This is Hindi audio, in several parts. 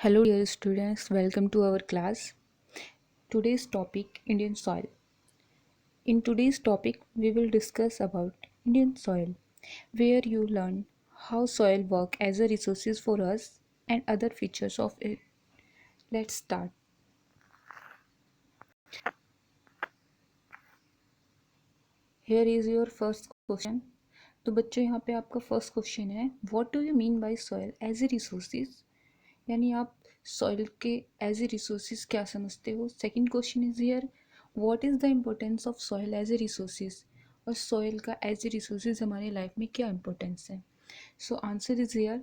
Hello dear students, welcome to our class. Today's topic Indian soil. In today's topic we will discuss about Indian soil, where you learn how soil work as a resources for us and other features of it. Let's start. Here is your first question. तो बच्चों यहाँ पे आपका फर्स्ट क्वेश्चन है, what do you mean by soil as a resources, यानी आप सॉइल के एज ए रिसोर्सेज क्या समझते हो. Second question is here, what is the importance of soil as a resources, और सॉइल का एज ए रिसोर्सेज हमारी लाइफ में क्या इंपॉर्टेंस है. So answer is here,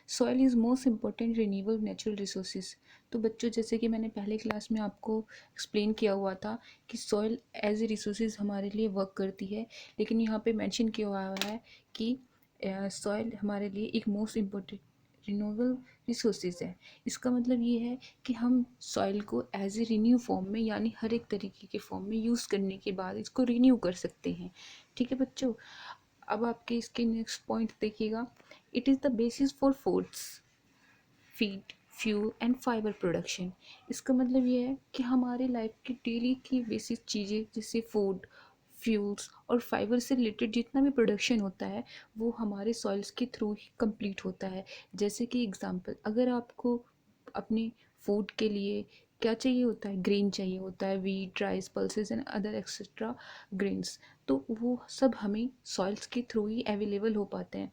soil is most important renewable natural resources. तो बच्चों जैसे कि मैंने पहले क्लास में आपको एक्सप्लेन किया हुआ था कि सॉइल एज ए रिसोर्सेज हमारे लिए वर्क करती है, लेकिन यहाँ पे मेंशन किया हुआ है कि सॉइल हमारे लिए एक मोस्ट इम्पोर्टेंट रिन्यूएबल रिसोर्सेज है. इसका मतलब ये है कि हम सॉइल को एज ए रिन्यू फॉर्म में, यानी हर एक तरीके के फॉर्म में यूज़ करने के बाद इसको रिन्यू कर सकते हैं. ठीक है बच्चों. अब आपके इसके नेक्स्ट पॉइंट देखिएगा, it is the basis for foods, feed, fuel and fibre production. इसका मतलब ये है कि हमारे लाइफ की डेली की बेसिक चीज़ें जैसे फूड, फ्यूल्स और फाइबर से रिलेटेड जितना भी प्रोडक्शन होता है वो हमारे सॉइल्स के थ्रू ही कंप्लीट होता है. जैसे कि एग्जांपल, अगर आपको अपने फूड के लिए क्या चाहिए होता है, ग्रेन चाहिए होता है, wheat, rice, pulses and other etcetera grains, तो वो सब हमें सॉइल्स के थ्रू ही अवेलेबल हो पाते हैं.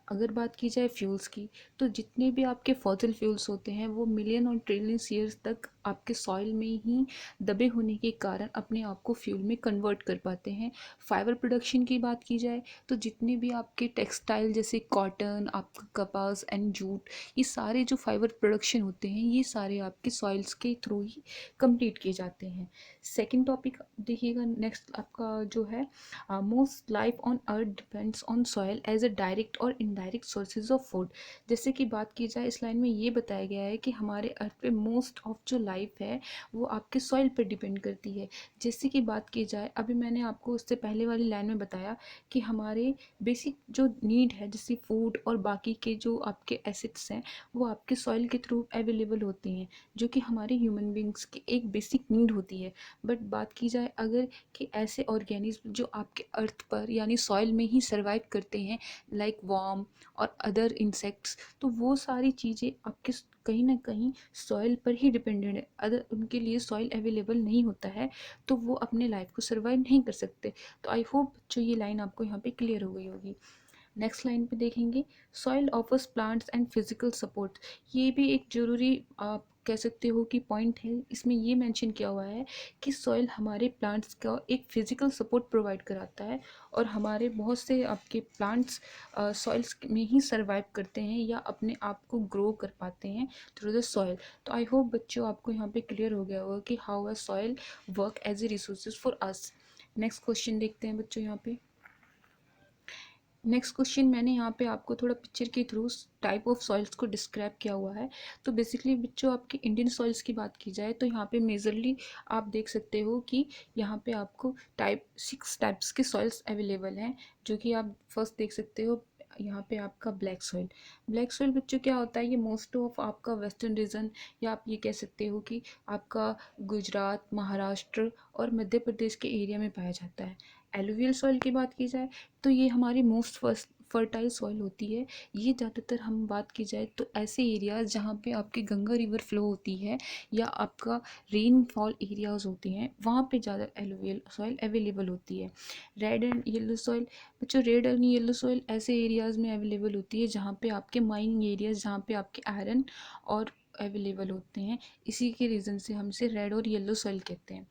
अगर बात की जाए फ्यूल्स की, तो जितने भी आपके फॉसिल फ्यूल्स होते हैं वो मिलियन और ट्रिलियंस ईयर्स तक आपके सॉइल में ही दबे होने के कारण अपने आप को फ्यूल में कन्वर्ट कर पाते हैं. फाइबर प्रोडक्शन की बात की जाए तो जितने भी आपके टेक्सटाइल जैसे कॉटन, आपका कपास एंड जूट, ये सारे जो फाइबर प्रोडक्शन होते हैं ये सारे आपके सॉइल्स के थ्रू ही कंप्लीट किए जाते हैं. सेकेंड टॉपिक देखिएगा, नेक्स्ट आपका जो है, most life on earth depends on soil as a direct और इनडायरेक्ट सोर्सेज ऑफ फूड. जैसे कि बात की जाए, इस लाइन में ये बताया गया है कि हमारे अर्थ पे मोस्ट ऑफ जो लाइफ है वो आपके सॉइल पर डिपेंड करती है. जैसे कि बात की जाए, अभी मैंने आपको उससे पहले वाली लाइन में बताया कि हमारे बेसिक जो नीड है जैसे फूड और बाकी के जो आपके एसिड्स हैं वो आपके सॉइल के थ्रू अवेलेबल होते हैं, जो कि हमारे ह्यूमन बींग्स की एक बेसिक नीड होती है. बट बात की जाए अगर कि ऐसे ऑर्गेनिज्म जो आपके अर्थ पर यानी सॉइल में ही सर्वाइव करते हैं, लाइक वर्म और अदर इंसेक्ट्स, तो वो सारी चीज़ें आपके कहीं ना कहीं सॉइल पर ही डिपेंडेंट है. अगर उनके लिए सॉइल अवेलेबल नहीं होता है तो वो अपने लाइफ को सर्वाइव नहीं कर सकते. तो आई होप बच्चों ये लाइन आपको यहाँ पे क्लियर हो गई होगी. नेक्स्ट लाइन पे देखेंगे, soil offers plants and physical support. ये भी एक ज़रूरी आप कह सकते हो कि पॉइंट है. इसमें ये मेंशन किया हुआ है कि सॉइल हमारे प्लांट्स का एक फिजिकल सपोर्ट प्रोवाइड कराता है, और हमारे बहुत से आपके प्लांट्स सॉइल्स में ही सर्वाइव करते हैं या अपने आप को ग्रो कर पाते हैं थ्रू द सॉइल. तो आई होप बच्चों आपको यहाँ पे क्लियर हो गया होगा कि how a soil work as a resources for us. Next question देखते हैं बच्चों यहाँ पे. नेक्स्ट क्वेश्चन मैंने यहाँ पे आपको थोड़ा पिक्चर के थ्रू टाइप ऑफ सॉइल्स को डिस्क्राइब किया हुआ है. तो बेसिकली बच्चों आपके इंडियन सॉइल्स की बात की जाए तो यहाँ पे मेजरली आप देख सकते हो कि यहाँ पे आपको 6 टाइप्स के सॉइल्स अवेलेबल हैं, जो कि आप फर्स्ट देख सकते हो. यहाँ पे आपका ब्लैक सॉइल. ब्लैक सॉइल बच्चों क्या होता है, ये मोस्ट ऑफ आपका वेस्टर्न रीजन, या आप ये कह सकते हो कि आपका गुजरात, महाराष्ट्र और मध्य प्रदेश के एरिया में पाया जाता है. एलुवियल सॉइल की बात की जाए तो ये हमारी मोस्ट फर्टाइल सॉइल होती है. ये ज़्यादातर हम बात की जाए तो ऐसे एरियाज जहाँ पे आपकी गंगा रिवर फ्लो होती है या आपका रेनफॉल एरियाज होते हैं वहाँ पे ज़्यादा एलुवियल सॉइल अवेलेबल होती है. रेड एंड येलो सॉइल बच्चों, रेड एंड येलो सॉइल ऐसे एरियाज में अवेलेबल होती है जहाँ पे आपके माइनिंग एरियाज, जहाँ पे आपके आयरन और अवेलेबल होते हैं. इसी के रीज़न से हम इसे रेड और येलो सॉइल कहते हैं.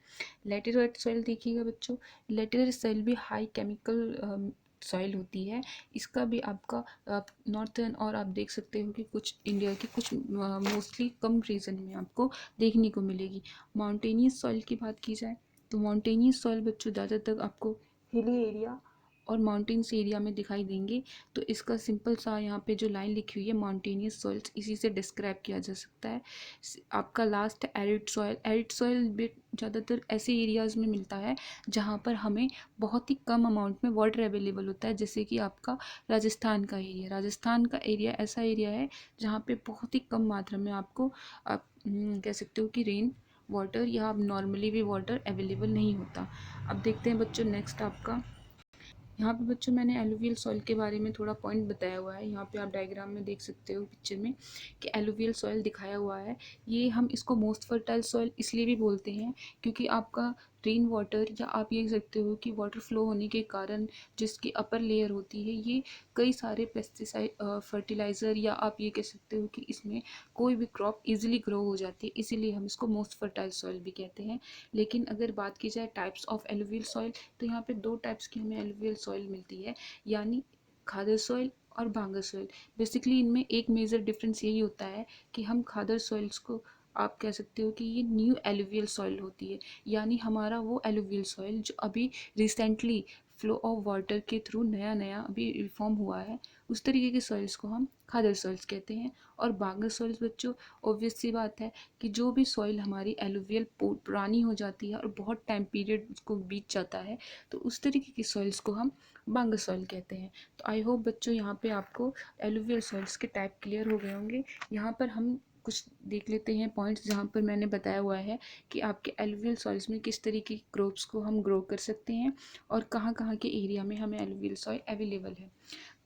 लेटेराइट सॉइल देखिएगा बच्चों, लेटेराइट सॉइल भी हाई केमिकल सॉइल होती है. इसका भी आपका नॉर्थर्न और आप देख सकते हो कि कुछ इंडिया के कुछ मोस्टली कम रीजन में आपको देखने को मिलेगी. माउंटेनियस सॉइल की बात की जाए तो माउंटेनियस सॉइल बच्चों ज़्यादातर आपको हिली एरिया और माउंटेन्स एरिया में दिखाई देंगे। तो इसका सिंपल सा यहाँ पे जो लाइन लिखी हुई है माउंटेनियस सॉइल्स, इसी से डिस्क्राइब किया जा सकता है। आपका last arid soil. Arid soil भी ज़्यादातर ऐसे एरियाज़ में मिलता है जहाँ पर हमें बहुत ही कम अमाउंट में वाटर अवेलेबल होता है, जैसे कि आपका राजस्थान का एरिया। राजस्थान का एरिया ऐसा एरिया है जहाँ पे बहुत ही कम मात्रा में आपको आप कह सकते हो कि रेन वाटर या अब नॉर्मली भी वाटर अवेलेबल नहीं होता। अब देखते हैं बच्चों नेक्स्ट आपका, यहाँ पे बच्चों मैंने एलुवियल सॉइल के बारे में थोड़ा पॉइंट बताया हुआ है। यहाँ पे आप डायग्राम में देख सकते हो पिक्चर में कि एलुवियल सॉइल दिखाया हुआ है। ये हम इसको मोस्ट फर्टाइल सॉइल इसलिए भी बोलते हैं क्योंकि आपका रेन वाटर या आप ये कह सकते हो कि वाटर फ्लो होने के कारण जिसकी अपर लेयर होती है ये कई सारे पेस्टिसाइड फर्टिलाइज़र या आप ये कह सकते हो कि इसमें कोई भी क्रॉप ईजिली ग्रो हो जाती है, इसीलिए हम इसको मोस्ट फर्टाइल सॉइल भी कहते हैं। लेकिन अगर बात की जाए टाइप्स ऑफ एलुवियल सॉइल, तो यहाँ पे दो टाइप्स की हमें एलुवियल सॉइल मिलती है, यानी खादर सॉइल और बांगर सॉइल। बेसिकली इनमें एक मेजर डिफरेंस यही होता है कि हम खादर सॉइल्स को आप कह सकते हो कि ये न्यू एलुवियल सॉइल होती है, यानी हमारा वो एलुवियल सॉइल जो अभी रिसेंटली फ्लो ऑफ वाटर के थ्रू नया नया अभी रिफॉर्म हुआ है, उस तरीके के सॉइल्स को हम खादर सॉइल्स कहते हैं। और बांगर सॉइल्स बच्चों ऑब्वियस सी बात है कि जो भी सॉइल हमारी एलुवियल पुरानी हो जाती है और बहुत टाइम पीरियड उसको बीत जाता है, तो उस तरीके की सॉइल्स को हम बांगर सॉइल कहते हैं। तो आई होप बच्चों यहाँ पे आपको एलुवियल सॉइल्स के टाइप क्लियर हो गए होंगे। यहाँ पर हम कुछ देख लेते हैं पॉइंट्स जहाँ पर मैंने बताया हुआ है कि आपके एलुवियल सॉइल्स में किस तरीके की क्रॉप्स को हम ग्रो कर सकते हैं और कहाँ कहाँ के एरिया में हमें एलुवियल सॉइल अवेलेबल है।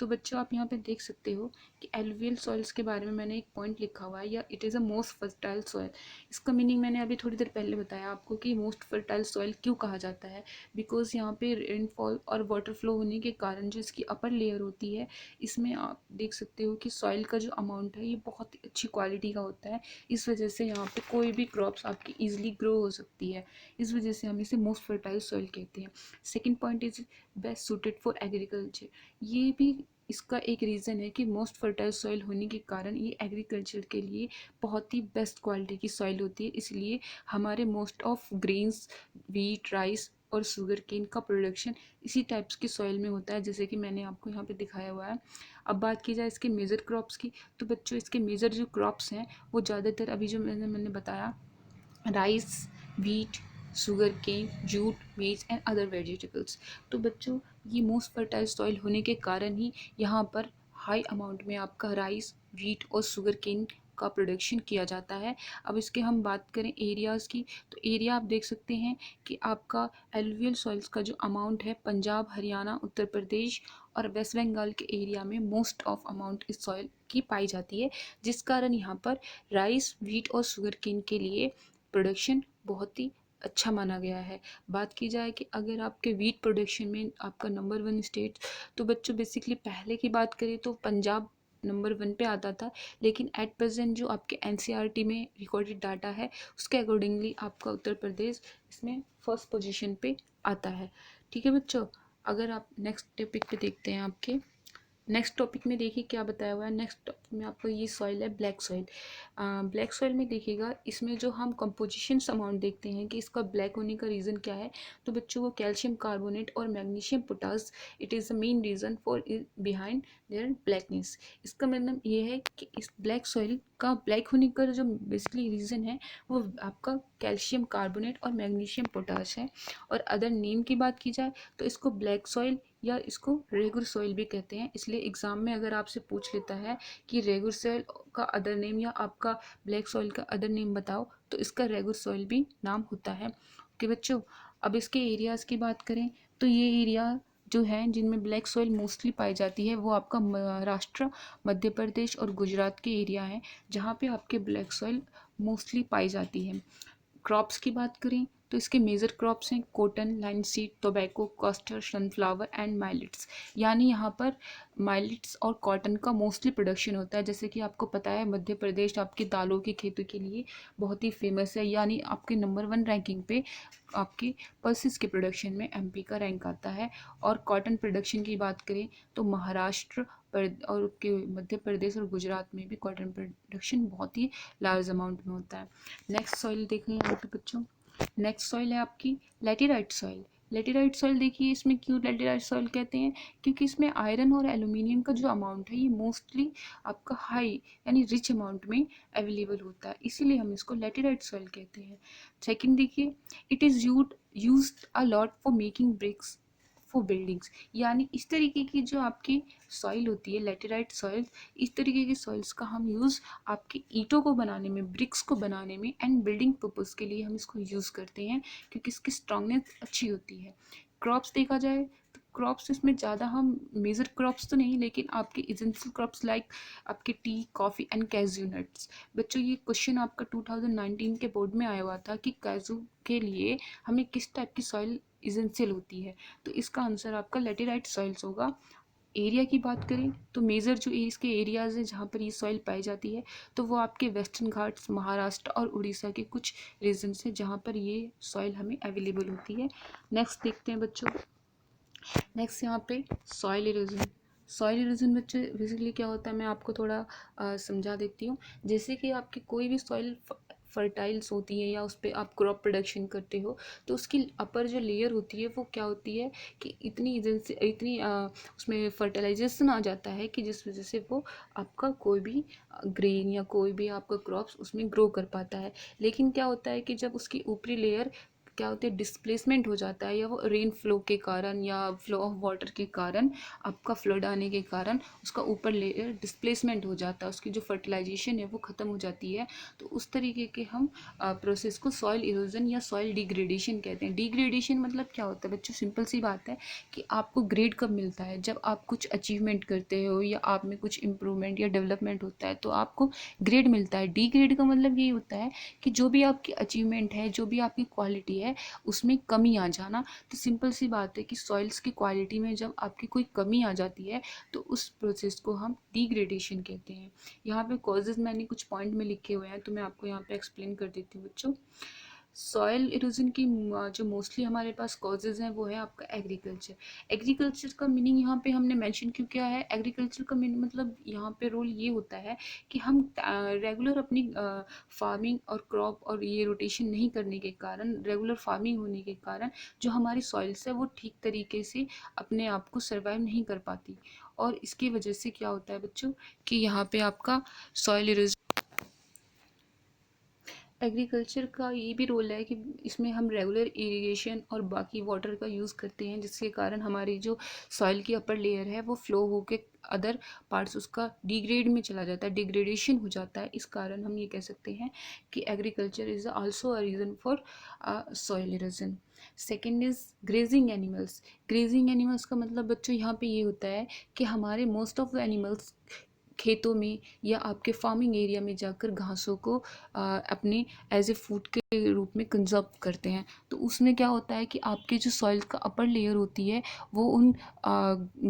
तो बच्चों आप यहाँ पे देख सकते हो कि एलुवियल सॉइल्स के बारे में मैंने एक पॉइंट लिखा हुआ है, या it is a most fertile soil. इसका मीनिंग मैंने अभी थोड़ी देर पहले बताया आपको कि मोस्ट फर्टाइल सॉइल क्यों कहा जाता है। बिकॉज यहाँ पे रेनफॉल और वाटर फ्लो होने के कारण जो इसकी अपर लेयर होती है, इसमें आप देख सकते हो कि सॉइल का जो अमाउंट है ये बहुत ही अच्छी क्वालिटी का होता है। इस वजह से यहाँ पे कोई भी क्रॉप्स आपकी ईजिली ग्रो हो सकती है, इस वजह से हम इसे मोस्ट फर्टाइल सॉइल कहते हैं। Second point is best suited for agriculture. ये भी इसका एक रीज़न है कि मोस्ट फर्टाइल सॉइल होने के कारण ये एग्रीकल्चर के लिए बहुत ही बेस्ट क्वालिटी की सॉइल होती है। इसलिए हमारे most of grains, wheat, rice और शुगर केन का प्रोडक्शन इसी टाइप्स की सॉइल में होता है, जैसे कि मैंने आपको यहाँ पे दिखाया हुआ है। अब बात की जाए इसके मेजर क्रॉप्स की, तो बच्चों इसके मेजर जो क्रॉप्स हैं वो ज़्यादातर अभी जो मैंने बताया, rice, wheat, sugarcane, jute, maize and other vegetables. तो बच्चों ये मोस्ट फर्टाइल सॉइल होने के कारण ही यहाँ पर हाई अमाउंट में आपका राइस, व्हीट और शुगर केन का प्रोडक्शन किया जाता है। अब इसके हम बात करें एरियाज़ की, तो एरिया आप देख सकते हैं कि आपका एलुवियल सॉइल्स का जो अमाउंट है पंजाब, हरियाणा, उत्तर प्रदेश और वेस्ट बंगाल के एरिया में मोस्ट ऑफ अमाउंट इस सॉइल की पाई जाती है, जिस कारण यहाँ पर राइस, व्हीट और शुगर केन के लिए प्रोडक्शन बहुत ही अच्छा माना गया है। बात की जाए कि अगर आपके वीट प्रोडक्शन में आपका नंबर 1 स्टेट, तो बच्चों बेसिकली पहले की बात करें तो पंजाब नंबर 1 पे आता था, लेकिन एट प्रेजेंट जो आपके एनसीईआरटी में रिकॉर्डेड डाटा है उसके अकॉर्डिंगली आपका उत्तर प्रदेश इसमें फर्स्ट पोजीशन पे आता है। ठीक है बच्चों, अगर आप नेक्स्ट टॉपिक पे देखते हैं, आपके नेक्स्ट टॉपिक में देखिए क्या बताया हुआ है। नेक्स्ट टॉपिक में आपको ये सॉइल है ब्लैक सॉइल। ब्लैक सॉइल में देखिएगा, इसमें जो हम कंपोजिशन अमाउंट देखते हैं कि इसका ब्लैक होने का रीज़न क्या है, तो बच्चों को कैल्शियम कार्बोनेट और magnesium potash, it is the main reason for behind there blackness. इसका मतलब ये है कि इस ब्लैक सॉइल का ब्लैक होने का जो बेसिकली रीज़न है वो आपका कैल्शियम कार्बोनेट और मैग्नीशियम पोटास है। और अदर नेम की बात की जाए तो इसको ब्लैक सॉइल या इसको रेगुर सॉइल भी कहते हैं। इसलिए एग्जाम में अगर आपसे पूछ लेता है कि रेगुर सॉइल का अदर नेम या आपका ब्लैक सॉइल का अदर नेम बताओ, तो इसका रेगुर सॉइल भी नाम होता है। ओके बच्चों, अब इसके एरियाज़ की बात करें तो ये एरिया जो है जिनमें ब्लैक सॉइल मोस्टली पाई जाती है वो आपका महाराष्ट्र, मध्य प्रदेश और गुजरात के एरिया हैं जहाँ पे आपके ब्लैक सॉइल मोस्टली पाई जाती है। क्रॉप्स की बात करें तो इसके मेजर क्रॉप्स हैं cotton, linseed, tobacco, mustard, sunflower and millets. यानी यहाँ पर माइलेट्स और कॉटन का मोस्टली प्रोडक्शन होता है। जैसे कि आपको पता है मध्य प्रदेश आपकी दालों की खेती के लिए बहुत ही फेमस है, यानी आपके नंबर 1 रैंकिंग पे आपके पल्सेस के प्रोडक्शन में एमपी का रैंक आता है। और कॉटन प्रोडक्शन की बात करें तो महाराष्ट्र और के मध्य प्रदेश और गुजरात में भी कॉटन प्रोडक्शन बहुत ही लार्ज अमाउंट में होता है। नेक्स्ट सॉइल देखें यहाँ पे बच्चों, नेक्स्ट सॉइल है आपकी लैटेराइट सॉइल। लेटेराइट सॉइल देखिए, इसमें क्यों लेटेराइट सॉइल कहते हैं, क्योंकि इसमें आयरन और एल्यूमिनियम का जो अमाउंट है ये मोस्टली आपका हाई यानी रिच अमाउंट में अवेलेबल होता है, इसीलिए हम इसको लेटेराइट सॉइल कहते हैं। सेकंड देखिए, it is used a lot for making bricks for buildings, यानी इस तरीके की जो आपकी सॉइल होती है लेटेराइट सॉइल, इस तरीके की सॉइल्स का हम यूज़ आपके ईंटों को बनाने में, ब्रिक्स को बनाने में एंड बिल्डिंग पर्पज़ के लिए हम इसको यूज़ करते हैं, क्योंकि इसकी स्ट्रांगनेस अच्छी होती है। क्रॉप्स देखा जाए तो क्रॉप्स इसमें ज़्यादा हम मेजर क्रॉप्स तो नहीं, लेकिन आपके इसेंशियल क्रॉप्स लाइक आपके टी, कॉफ़ी एंड कैज़ू नट्स। बच्चों ये क्वेश्चन आपका 2019 के बोर्ड में आया हुआ था कि कैज़ू के लिए हमें किस टाइप की सॉइल इसेंशियल होती है, तो इसका आंसर आपका लेटेराइट सॉइल्स होगा। एरिया की बात करें तो मेजर जो इसके एरियाज़ हैं जहाँ पर ये सॉइल पाई जाती है, तो वो आपके वेस्टर्न घाट्स, महाराष्ट्र और उड़ीसा के कुछ रीजन्स हैं जहाँ पर ये सॉइल हमें अवेलेबल होती है। नेक्स्ट देखते हैं बच्चों, नेक्स्ट यहाँ पे सॉइल इरोजन। सॉइल इरोजन बच्चे बेसिकली क्या होता है, मैं आपको थोड़ा समझा देती हूँ। जैसे कि आपकी कोई भी सॉइल फर्टाइल्स होती है या उस पर आप क्रॉप प्रोडक्शन करते हो, तो उसकी अपर जो लेयर होती है वो क्या होती है कि इतनी उसमें फर्टिलाइजेशन आ जाता है कि जिस वजह से वो आपका कोई भी ग्रेन या कोई भी आपका क्रॉप्स उसमें ग्रो कर पाता है। लेकिन क्या होता है कि जब उसकी ऊपरी लेयर क्या होती है, डिस्प्लेसमेंट हो जाता है, या वो रेन फ्लो के कारण या फ्लो ऑफ वाटर के कारण, आपका फ्लड आने के कारण उसका ऊपर लेयर डिस्प्लेसमेंट हो जाता है, उसकी जो फर्टिलाइजेशन है वो ख़त्म हो जाती है। तो उस तरीके के हम प्रोसेस को सॉइल इरोजन या सॉइल डिग्रेडेशन कहते हैं। डिग्रेडेशन मतलब क्या होता है बच्चों, सिंपल सी बात है कि आपको ग्रेड कब मिलता है, जब आप कुछ अचीवमेंट करते हो या आप में कुछ इंप्रूवमेंट या डेवलपमेंट होता है तो आपको ग्रेड मिलता है। डिग्रेड का मतलब ये होता है कि जो भी आपकी अचीवमेंट है, जो भी आपकी क्वालिटी है, उसमें कमी आ जाना। तो सिंपल सी बात है कि सॉइल्स की क्वालिटी में जब आपकी कोई कमी आ जाती है तो उस प्रोसेस को हम डिग्रेडेशन कहते हैं। यहाँ पे कॉजेज़ मैंने कुछ पॉइंट में लिखे हुए हैं, तो मैं आपको यहाँ पे एक्सप्लेन कर देती हूँ बच्चों। सॉयल इरोजन की जो मोस्टली हमारे पास कॉजेज़ हैं वो है आपका एग्रीकल्चर। एग्रीकल्चर का मीनिंग यहाँ पे हमने मेंशन क्यों किया है, एग्रीकल्चर का मीनिंग मतलब यहाँ पे रोल ये होता है कि हम रेगुलर अपनी फार्मिंग और क्रॉप और ये रोटेशन नहीं करने के कारण, रेगुलर फार्मिंग होने के कारण जो हमारी सॉइल्स है वो ठीक तरीके से अपने आप को सर्वाइव नहीं कर पाती, और इसकी वजह से क्या होता है बच्चों कि यहाँ पे आपका सॉइल इरोजन। एग्रीकल्चर का ये भी रोल है कि इसमें हम रेगुलर इरिगेशन और बाकी वाटर का यूज़ करते हैं, जिसके कारण हमारी जो सॉइल की अपर लेयर है वो फ्लो होके अदर पार्ट्स उसका डिग्रेड में चला जाता है, डिग्रेडेशन हो जाता है। इस कारण हम ये कह सकते हैं कि agriculture is also a reason for soil erosion. Second is grazing animals. Grazing animals का मतलब बच्चों यहाँ पे ये होता है कि हमारे मोस्ट ऑफ द एनिमल्स खेतों में या आपके फार्मिंग एरिया में जाकर घासों को अपने एज ए फूड के रूप में कंजर्व करते हैं। तो उसमें क्या होता है कि आपके जो सॉइल का अपर लेयर होती है वो उन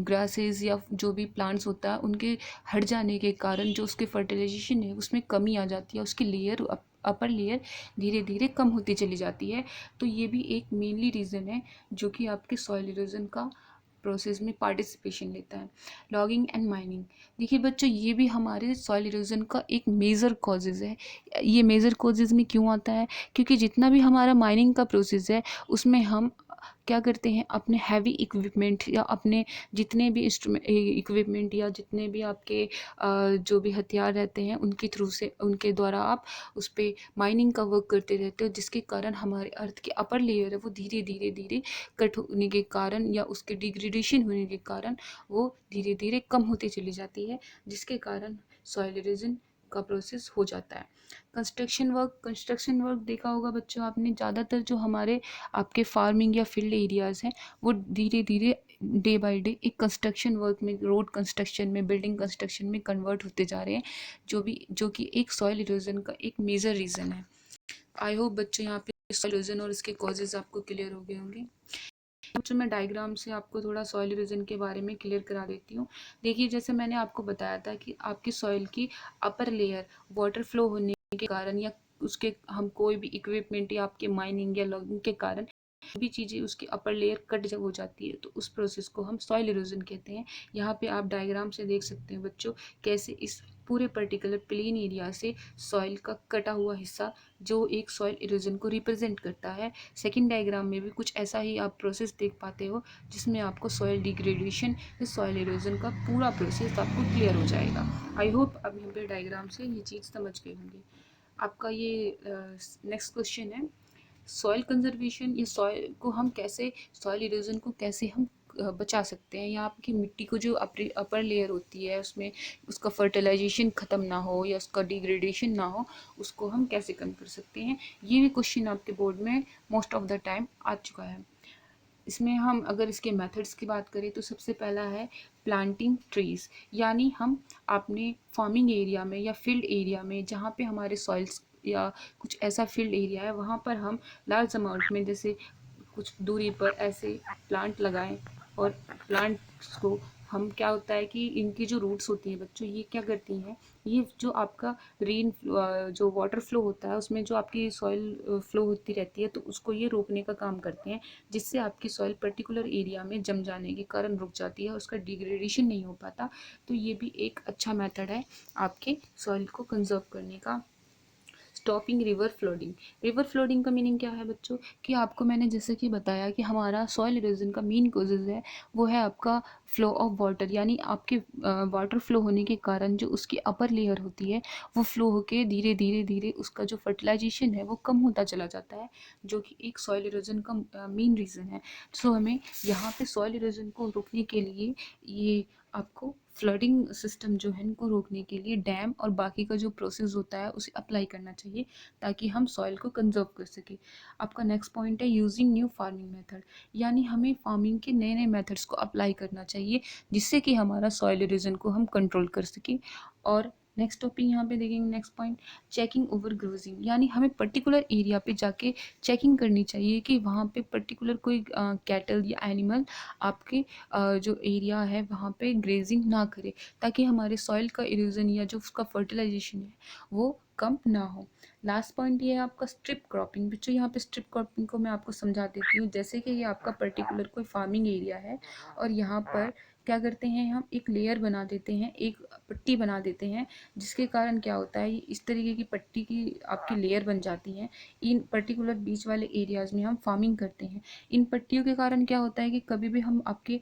ग्रासेस या जो भी प्लांट्स होता है उनके हट जाने के कारण जो उसके फर्टिलाइजेशन है उसमें कमी आ जाती है, उसकी लेयर अपर लेयर धीरे धीरे कम होती चली जाती है। तो ये भी एक मेनली रीज़न है जो कि आपके सॉइल इरोजन का प्रोसेस में पार्टिसिपेशन लेता है। लॉगिंग एंड माइनिंग, देखिए बच्चों ये भी हमारे सॉइल इरोजन का एक मेजर कॉजेज़ है। ये मेजर कॉजेज़ में क्यों आता है, क्योंकि जितना भी हमारा माइनिंग का प्रोसेस है उसमें हम क्या करते हैं, अपने हैवी इक्विपमेंट या अपने जितने भी इक्विपमेंट या जितने भी आपके जो भी हथियार रहते हैं उनके थ्रू से, उनके द्वारा आप उस पर माइनिंग का वर्क करते रहते हो, जिसके कारण हमारे अर्थ की अपर लेयर है वो धीरे धीरे धीरे कट होने के कारण या उसके डिग्रेडेशन होने के कारण वो धीरे धीरे कम होती चली जाती है, जिसके कारण सॉइल इरोजन का प्रोसेस हो जाता है। कंस्ट्रक्शन वर्क देखा होगा बच्चों आपने, ज़्यादातर जो हमारे आपके फार्मिंग या फील्ड एरियाज़ हैं वो धीरे धीरे डे बाय डे एक कंस्ट्रक्शन वर्क में, रोड कंस्ट्रक्शन में, बिल्डिंग कंस्ट्रक्शन में कन्वर्ट होते जा रहे हैं, जो कि एक सॉइल इरोजन का एक मेजर रीज़न है। आई होप बच्चों यहाँ पे सॉइल इरोजन और इसके कॉजेज आपको क्लियर हो गए होंगे। बच्चों मैं डायग्राम से आपको थोड़ा सॉइल इरोजन के बारे में क्लियर करा देती हूँ। देखिए जैसे मैंने आपको बताया था कि आपकी सॉइल की अपर लेयर वाटर फ्लो होने के कारण या उसके हम कोई भी इक्विपमेंट या आपके माइनिंग या लॉगिंग के कारण भी चीज़ें उसकी अपर लेयर कट जब हो जाती है तो उस प्रोसेस को हम सॉइल इरोजन कहते हैं। यहाँ पे आप डायग्राम से देख सकते हैं बच्चों कैसे इस पूरे पर्टिकुलर प्लेन एरिया से सॉइल का कटा हुआ हिस्सा जो एक सॉइल इरोजन को रिप्रेजेंट करता है। सेकंड डायग्राम में भी कुछ ऐसा ही आप प्रोसेस देख पाते हो जिसमें आपको सॉइल डिग्रेडेशन या सॉइल इरोजन का पूरा प्रोसेस आपको क्लियर हो जाएगा। आई होप अब यहाँ पे डायग्राम से ये चीज़ समझ गए होंगे। आपका ये नेक्स्ट क्वेश्चन है सॉइल कंजर्वेशन। ये सॉइल को हम कैसे, सॉइल इरोजन को कैसे हम बचा सकते हैं, या आपकी मिट्टी को जो अपर लेयर होती है उसमें उसका फर्टिलाइजेशन ख़त्म ना हो या उसका डिग्रेडेशन ना हो, उसको हम कैसे कम कर सकते हैं। ये भी क्वेश्चन आपके बोर्ड में मोस्ट ऑफ द टाइम आ चुका है। इसमें हम अगर इसके मेथड्स की बात करें तो सबसे पहला है प्लांटिंग ट्रीज, यानी हम अपने फार्मिंग एरिया में या फील्ड एरिया में जहाँ पे हमारे सॉइल्स या कुछ ऐसा फील्ड एरिया है वहाँ पर हम लार्ज अमाउंट में जैसे कुछ दूरी पर ऐसे प्लांट लगाएं। और प्लांट्स को हम क्या होता है कि इनकी जो रूट्स होती हैं बच्चों ये क्या करती हैं, ये जो आपका रेन जो वाटर फ्लो होता है उसमें जो आपकी सॉइल फ्लो होती रहती है तो उसको ये रोकने का काम करते हैं, जिससे आपकी सॉइल पर्टिकुलर एरिया में जम जाने के कारण रुक जाती है, उसका डिग्रेडेशन नहीं हो पाता। तो ये भी एक अच्छा मेथड है आपके सॉइल को कंजर्व करने का। Stopping river flooding. River flooding का मीनिंग क्या है बच्चों कि आपको मैंने जैसे कि बताया कि हमारा सॉइल इरोजन का मेन कॉजेज है वो है आपका फ्लो ऑफ वाटर, यानी आपके वाटर फ्लो होने के कारण जो उसकी अपर लेयर होती है वो फ्लो होके धीरे धीरे धीरे उसका जो फर्टिलाइजेशन है वो कम होता चला जाता है, जो कि एक सॉइल इरोजन का मेन रीज़न है। सो हमें यहाँ पे सॉइल इरोजन को रोकने के लिए ये आपको फ्लडिंग सिस्टम जो है इनको रोकने के लिए डैम और बाकी का जो प्रोसेस होता है उसे अप्लाई करना चाहिए ताकि हम सॉइल को कंजर्व कर सकें। आपका नेक्स्ट पॉइंट है यूजिंग न्यू फार्मिंग मेथड, यानी हमें फार्मिंग के नए नए मेथड्स को अप्लाई करना चाहिए जिससे कि हमारा सॉइल इरोजन को हम कंट्रोल कर सकें। और नेक्स्ट टॉपिक यहाँ पे देखेंगे, नेक्स्ट पॉइंट चेकिंग ओवर ग्रोजिंग, यानी हमें पर्टिकुलर एरिया पे जाके चेकिंग करनी चाहिए कि वहाँ पे पर्टिकुलर कोई कैटल या एनिमल आपके जो एरिया है वहाँ पे ग्रेजिंग ना करे ताकि हमारे सॉइल का इरोजन या जो उसका फर्टिलाइजेशन है वो कम ना हो। लास्ट पॉइंट ये है आपका स्ट्रिप क्रॉपिंग। बच्चों यहाँ पे स्ट्रिप क्रॉपिंग को मैं आपको समझा देती हूँ। जैसे कि ये आपका पर्टिकुलर कोई फार्मिंग एरिया है और यहाँ पर क्या करते हैं हम एक लेयर बना देते हैं, एक पट्टी बना देते हैं, जिसके कारण क्या होता है इस तरीके की पट्टी की आपकी लेयर बन जाती है। इन पर्टिकुलर बीच वाले एरियाज़ में हम फार्मिंग करते हैं। इन पट्टियों के कारण क्या होता है कि कभी भी हम आपके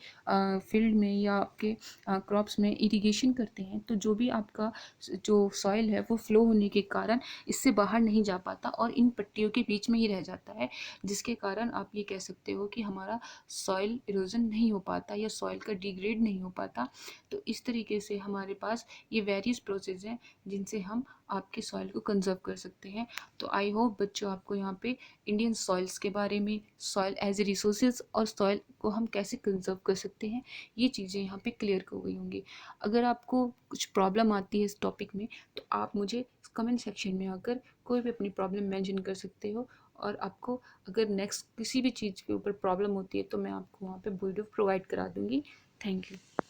फील्ड में या आपके क्रॉप्स में इरिगेशन करते हैं तो जो भी आपका जो सॉइल है वो फ्लो होने के कारण इससे बाहर नहीं जा पाता और इन पट्टियों के बीच में ही रह जाता है, जिसके कारण आप ये कह सकते हो कि हमारा सॉइल इरोजन नहीं हो पाता या सॉइल का डिग्रेड नहीं हो पाता। तो इस तरीके से हमारे पास ये वेरियस प्रोसेस हैं जिनसे हम आपके सॉइल को कंजर्व कर सकते हैं। तो आई होप बच्चों आपको यहाँ पे इंडियन सॉइल्स के बारे में, सॉइल एज ए रिसोर्सेज और सॉइल को हम कैसे कंजर्व कर सकते हैं ये चीज़ें यहाँ पे क्लियर हो गई होंगी। अगर आपको कुछ प्रॉब्लम आती है इस टॉपिक में तो आप मुझे कमेंट सेक्शन में आकर कोई भी अपनी प्रॉब्लम मेंशन कर सकते हो, और आपको अगर नेक्स्ट किसी भी चीज़ के ऊपर प्रॉब्लम होती है तो मैं आपको वहाँ पे वीडियो प्रोवाइड करा दूँगी। Thank you.